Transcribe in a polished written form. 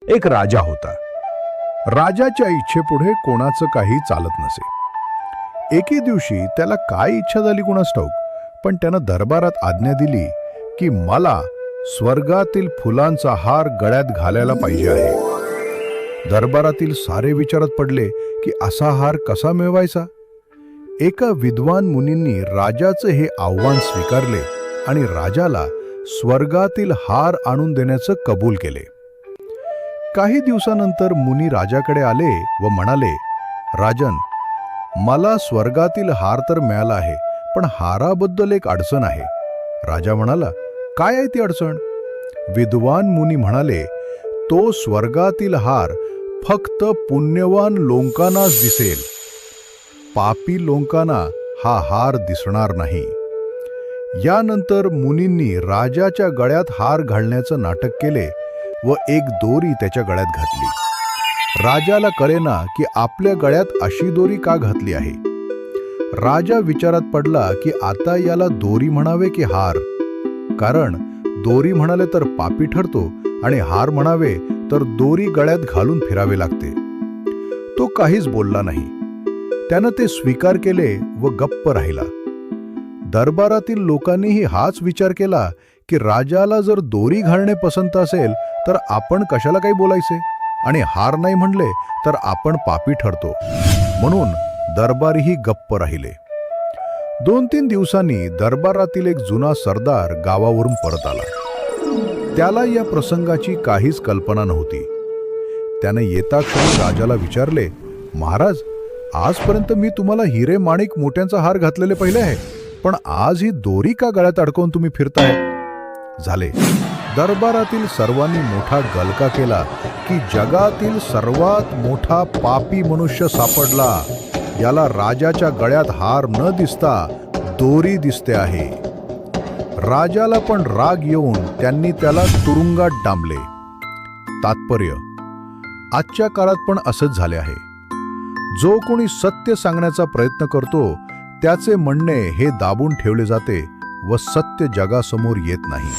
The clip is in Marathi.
एक राजा होता. राजाच्या इच्छेपुढे कोणाचं काही चालत नसे. एके दिवशी त्याला काय इच्छा झाली कुणास ठाऊक, पण त्यानं दरबारात आज्ञा दिली की मला स्वर्गातील फुलांचा हार गळ्यात घालायला पाहिजे आहे. दरबारातील सारे विचारात पडले की असा हार कसा मिळवायचा. एका विद्वान मुनींनी राजाचं हे आव्हान स्वीकारले आणि राजाला स्वर्गातील हार आणून देण्याचं कबूल केले. काही दिवसानंतर मुनी राजाकडे आले व म्हणाले, राजन, मला स्वर्गातील हार तर मिळाला आहे, पण हाराबद्दल एक अडचण आहे. राजा म्हणाला, काय आहे ती अडचण? विद्वान मुनी म्हणाले, तो स्वर्गातील हार फक्त पुण्यवान लोकांनाच दिसेल. पापी लोकांना हा हार दिसणार नाही. यानंतर मुनींनी राजाच्या गळ्यात हार घालण्याचं नाटक केले व एक दोरी त्याच्या गळ्यात घातली. राजाला कळेना की आपल्या गळ्यात अशी दोरी का घातली आहे. राजा विचारात पडला की आता याला दोरी म्हणावे की हार, कारण दोरी म्हणाले तर पापी ठरतो आणि हार म्हणावे तर दोरी गळ्यात घालून फिरावे लागते. तो काहीच बोलला नाही. त्यानं ते स्वीकार केले व गप्प राहिला. दरबारातील लोकांनीही हाच विचार केला की राजाला जर दोरी घालणे पसंत असेल तर आपण कशाला काही बोलायचे, आणि हार नाही म्हणले तर आपण पापी ठरतो. म्हणून दरबारीही गप्प राहिले. 2-3 दिवसांनी दरबारातील एक जुना सरदार गावावरून परत आला. त्याला या प्रसंगाची काहीच कल्पना नव्हती. त्याने येता क्षणी राजाला विचारले, महाराज, आजपर्यंत मी तुम्हाला हिरे माणिक मोत्यांचा हार घातलेले पाहिले आहे, पण आज ही दोरी का गळ्यात अडकवून तुम्ही फिरताय? झाले. दरबारातील सर्वांनी मोठा गलका केला की जगातील सर्वात मोठा पापी मनुष्य सापडला. याला राजाच्या गळ्यात हार न दिसता दोरी दिसते आहे. राजाला पण राग येऊन त्यांनी त्याला तुरुंगात डांबले. तात्पर्य, आजच्या काळात पण असंच झाले आहे. जो कोणी सत्य सांगण्याचा प्रयत्न करतो त्याचे म्हणणे हे दाबून ठेवले जाते व सत्य जगासमोर येत नाही.